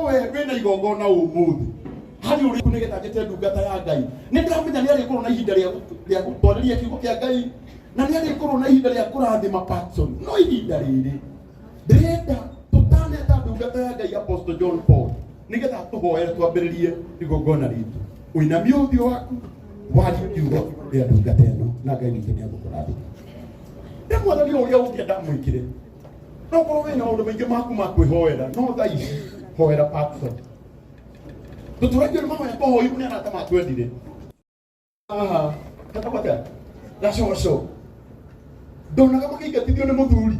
we wena igongona umuthi hari uri kunigeta njete ndungata ya Ngai ni ndiramenya ni ari korwo na ihinda ria gutwarĩria kiugo kia Ngai na ni ari korwo na ihinda ria kurathima Paxson no ihinda riri ndirenda tutane ta ndungata ya Ngai Apostle John Paul nigetha tuhoere twambĩrĩrie igongona ritu uinamie ũthiũ waku wari kiugo ria ndungata ĩno na Ngai nĩ agũkũrathima ndĩmwathani ũrĩa ũngĩenda mwĩkire no korwo wĩna maũndũ maingĩ maku ma kwĩhoera no thaa ici hoera Paxson tuturagia ni mama yako hoyu ni anatama twendire kata bata la shosho dona kama kaigatithio ni muthuri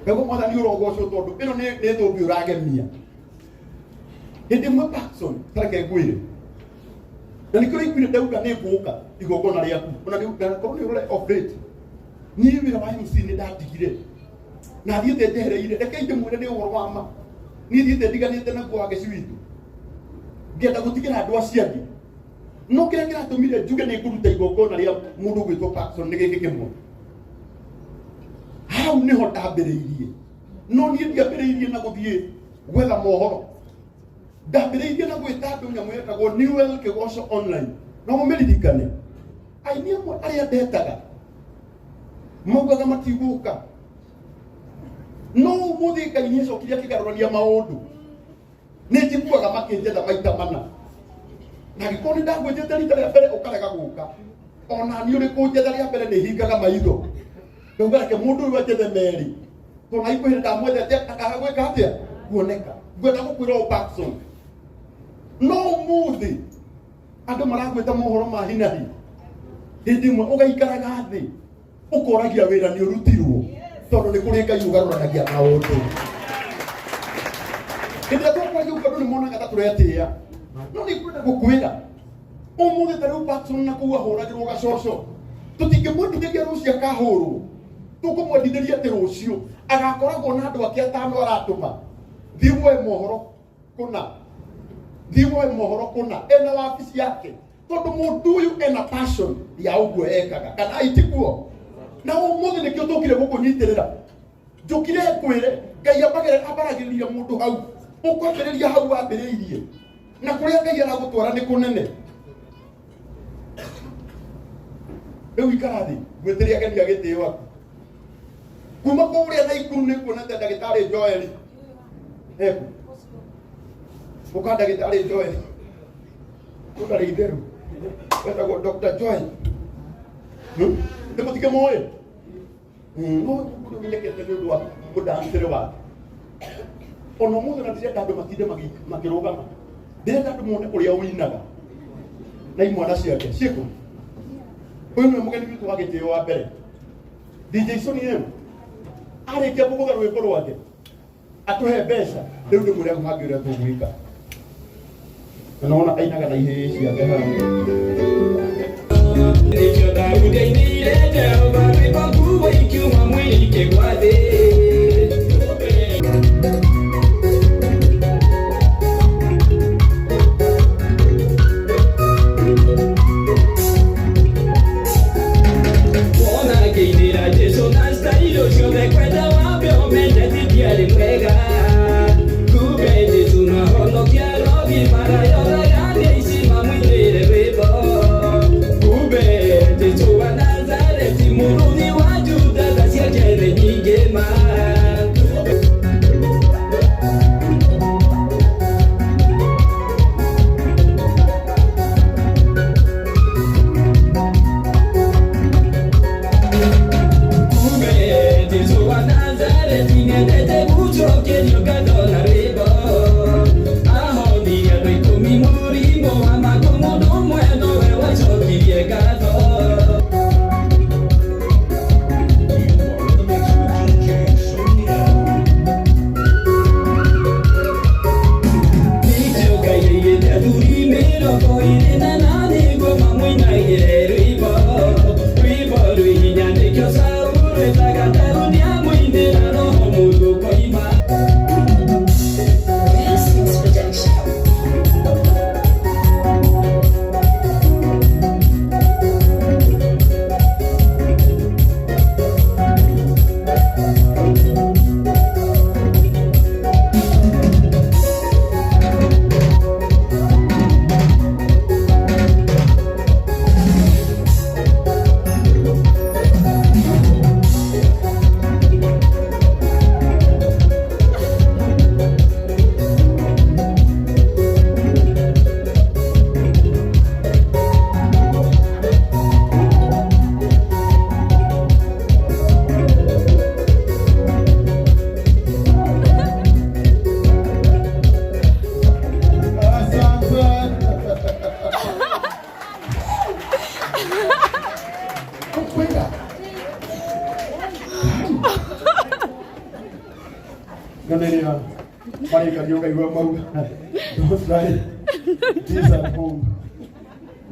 ego mwathani urogoco tondu ino ni thumbi uragemia hindi mwe Paxson tareke gwire na nikore ikwire ndauga ni nguka igongona riaku ona ni korwo ni ure operate ni wira wa MC ni ndatigire na thiete njehereire reke ndimwire ni uhoro wa ma ni thiete ndiganite na kwa giciwitu ngenda gutigira andu acio angi no kira kiratumire njuge ni nguruta igongona ria mundu gwitwo Paxson ni giki kimwe hau niho ndambiriirie no ni ndiambiriirie na guthie gwetha mohoro ndambiriirie na gwita andu nyamu yetagwo Newell Kigoco online no mumeririkane aini amwe aria ndetaga maugaga matiguka no umuthi Ngai ni acokirie akigarũrania maũndũ nĩ njiguaga makĩnjetha maita mana na gĩkorwo nĩ ndagwĩtĩte rita rĩa mbere ũkarega gũka ona niĩ ũrĩ kũnjetha rĩa mbere nĩ hingaga maitho ngauga reke mũndũ ũyũ anjethe merĩ tondũ na ikwĩrĩ ndamwendete akaga gwĩka atĩa kuoneka ngwenda gũkwĩra o Paxson no ũmũthĩ andũ maragwĩta mohoro ma hi na hi hĩndĩ ĩmwe ũgaikaraga thĩ ũkoragia wĩra nĩ ũrutirwo tondũ nĩ kũrĩ Ngai ũgarũranagia maũndũ hĩndĩ ĩrĩa twakwagĩa ũkandũ nĩ monaga ta tũretĩĩa no nĩ kwenda gũkwĩra ũmũthĩ ta rĩu Paxson na kũu ahũragĩrwo gacoco tũtingĩmwendithĩria rũciũ akahũrwo tũkũmwendithĩria atĩ rũciũ agakoragwo na andũ ake atano aratũma thiĩ woe mohoro kũna ena wabici yake tondũ mũndũ ũyũ ena passion ya ũguo ekaga kana aitiguo na ũmũthĩ nĩkĩo tũkire gũkũnyitĩrĩra njũkire kwĩre Ngai ambaragĩrĩria mũndũ hau ũkwambĩrĩria hau wambĩrĩirie na kũrĩa Ngai aragũtwara nĩ kũnene rĩu ikara thĩ gwĩtĩria ageni a gĩtĩo aku kuma kũrĩa na ikuru nĩ kuonete ndagĩtarĩ Joel ũka ndagĩtarĩ Joel ũtarĩ itherũ wetagwo Dr. Joel ndĩmũtige moĩ no kũmenyekete nĩ ũndũ wa mũndangĩrĩ wake ona mũthĩ na ndĩrenda andũ matinde makĩrũgama ndĩrenda andũ mone ũrĩa ũinaga na imwana ciake ciĩkũ ũyũ nĩ mũgeni witũ wa gĩtĩo wa mbere DJ Sony M arĩkia kũgũtha rwĩmbo rwake atũhe mbeca rĩu nĩ mũrĩa mũhangi ũrĩa tũgwĩka na naona ainaga na ihĩĩ ciake haha Murudi wa Juda, that's your Marika ndio kaigwa mau. Don't try. This at home.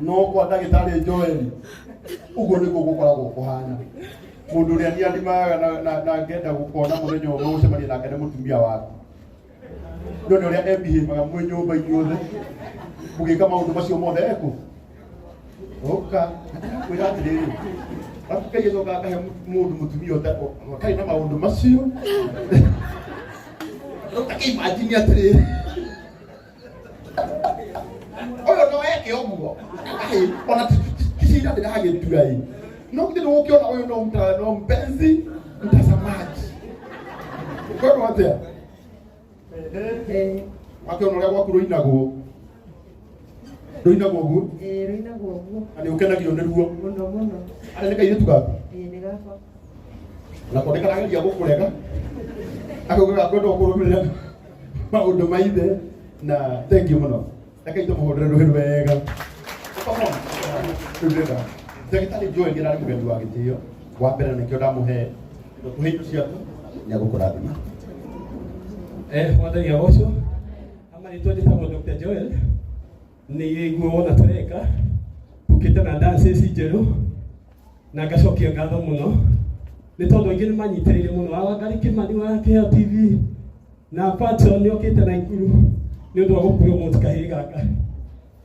No kwa ndagĩtarĩ Joel. Uguo nĩguo gũkoragwo kũhana. Mũndũ ũrĩa ni andimaga na ngenda gũkona mũthenya ũmwe ũcemania nake nĩ mũtumia waku. Ndio ũrĩa ebihimaga mwĩ nyũmba-inĩ othe. Mũgĩka maũndũ macio mothe eko. Oka, kwĩra atĩrĩrĩ. Arabu kaigĩcoka akahe mũndũ mũtumia ũtarĩ na maũndũ macio. Ũtakĩimagine atĩrĩrĩ. Oyo no eke ũguo. Ona kishinda ndĩragĩtua ĩ. No kitu ukiona huyo ndo mpenzi mtazamaji. Kwa watia. Wakiona ule kwa kuruinagwo. Ruinagwo gu? Ruinagwo gu. Ani ukenagio nĩ ruo. Muno. Ari nĩka ire tugaku. Nĩ gakwa. Na kwa ndeka ngeria gũkũrega. Akaũga kwenda kũrũmĩrĩra maũndũ maithe na thank you muno. Reke itũmũhũrĩre rũhĩ wega. Come on. Rũhĩ. Ndagĩtarĩ Joel nĩ arĩ mũgendi wa gĩtĩo. Wa mbere nĩkĩo ndamũhe. Tũhe indo ciaku. Nĩ agũkũrathima. Mwathani agoco. Ama nĩ twendetagwo Dr. Joel. Nĩ guo wona tũreka. Tũkĩte na dances njerũ. Na ngacokia ngatho mũno. Nĩ tondũ aingĩ nĩ manyitĩrĩire mũno. Wangari Kimani wa KEA TV. Na Patson nĩ okĩte na ikuru. Nĩ ũndũ wa gũpromote kahĩĩ gaka.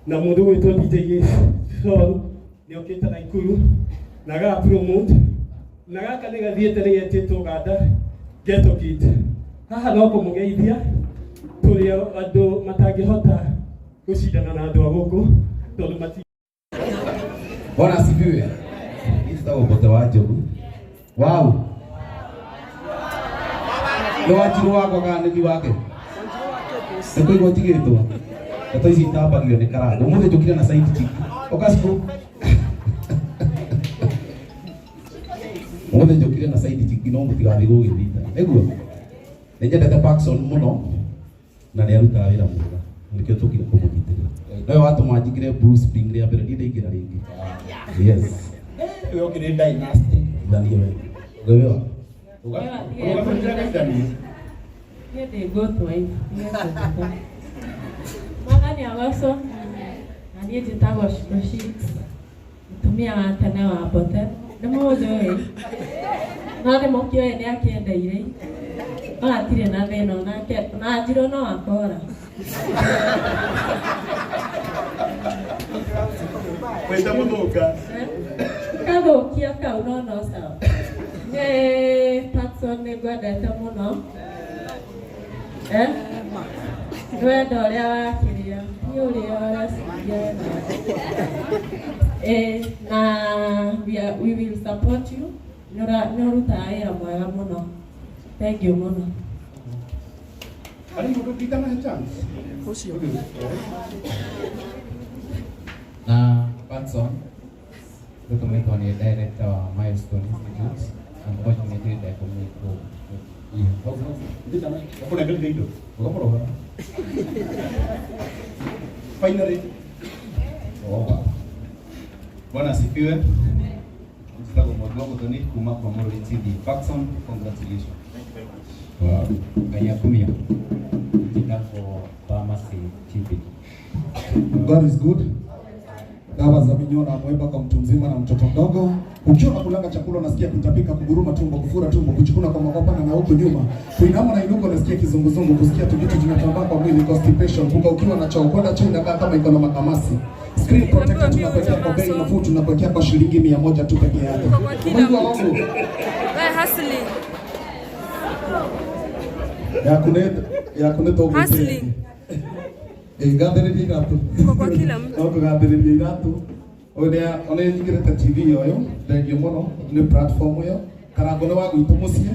Na mũndũ gwĩtwo DJ Sean nĩ okĩte na ikuru na ga promote na gaka nĩ gathiĩte nĩ getĩtwo Uganda Ghetto Kid. Haha no kũmũgeithia tũrĩ andũ matangĩhota gũcindana na andũ a gũkũ tondũ mati. Bwana asifiwe. Nista upote wa Njogu. Wow. Nĩ wanjirũ wakwa kana nĩ wake? Nĩ kũigua njigĩtwo. Ndeto ici itambagio nĩ karanga. Ũmũthĩ njũkire na side chick. Okasiku. Mũthĩ njũkire na side chick no mũtigathiĩ gũgĩthita. Nĩguo. Nĩ nyendete Patson mũno na nĩ arutaga wĩra mwega. Nĩkĩo tũkire kũmũnyitĩrĩra. Nowe watũma njigire Bruce Spring rĩa mbere ndĩingĩra rĩngĩ. Yes. Wewe ukire dynasty. Daniel. Wewe. Yeye gotwa hivi. Mwathani agoco. Na niĩ njĩtagwo Rashid. Mũtumia wa tene wa Mbote. Nĩ mũndũ ũyũ. No nĩ mũkĩoĩ nĩ akĩendeire. No atirĩ na thĩna onake. Na Njirũ no akora. Wenda mũthũka. Kathũkia kau no sawa. Patson nĩ ngwendete mũno. Wendo ũrĩa wakĩrĩa. Nĩ ũrĩa ũreciria. Na we will support you. Nĩ ũrutaga wĩra mwega mũno. Thank you mũno. Ari mũndũ ũngĩka na chance. Ũcio. Na Patson, tumeitwa ni director wa Milestone Institute. Unfortunately, they couldn't go. Hakuna gari hiyo. Ngomoro. Finally. Bwana asifiwe. Mstari wa mwanzo ni kuma kwa Moro TV. Patson, congratulations. Wow. Kaya kumia. Kitako pharmacy TV. God is good. Dawa za minyoo na mwemba kwa mtu mzima na mtoto mdogo. Ukiwa unakulanga chakula unasikia kutapika, kuguruma tumbo, kufura tumbo, kuchukuna kwa makwapana na huko nyuma. Kuinama na inuko unasikia kizunguzungu, kusikia tu vitu vinatambaa kwa mwili, constipation, kuka ukiwa na choo, kwenda choo inakaa kama iko na makamasi. Screen protector tunakuwekea kwa bei nafuu, tunakuwekea kwa shilingi 100 tu peke yake. Mungu wangu. Wewe hustling. Ya kuneta huko. Hustling. Gathĩrĩria iratũ. Kwa kila mtu. No tũgathĩrĩria iratũ. One nyingĩrĩte TV yoyo, thengio mũno nĩ platform ĩyo. Karango nĩ wa gwitũ mũciĩ,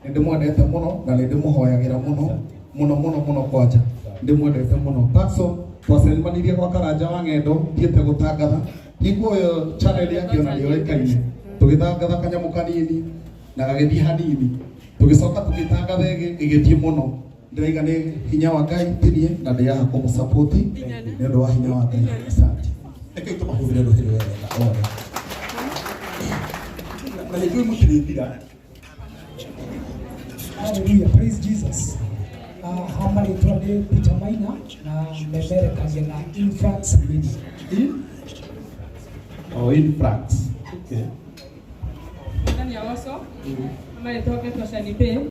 nĩ ndĩmwendete mũno na nĩ ndĩmũhoyagĩra mũno kwanja. Ndĩmwendete mũno. Patson, twacemanirie gwa Karanja wa Ng'endo, thiĩte gũtangatha. Hingwo yo channel yake ona nĩ yoĩkaine. Tũgĩtangatha kanyamũ kanini na gagĩthiĩ hanini. Tũgĩcoka tũgĩtangatha ĩgĩthiĩ mũno. Ndĩraiga nĩ hinya wa Ngai tinie na ndĩ haha kũmũsupport nĩ ũndũ wa hinya wa Ngai. Asante. Reke tũmahũrĩre rũhĩ wega. Na nĩguo mũkĩrĩthira. Hallelujah, praise Jesus. marĩtwa nĩ Peter Maina na memerekagia na Influx Media. Influx. Okay. Ndani ya Oso. Marĩtwa ngetwo Shani Bay.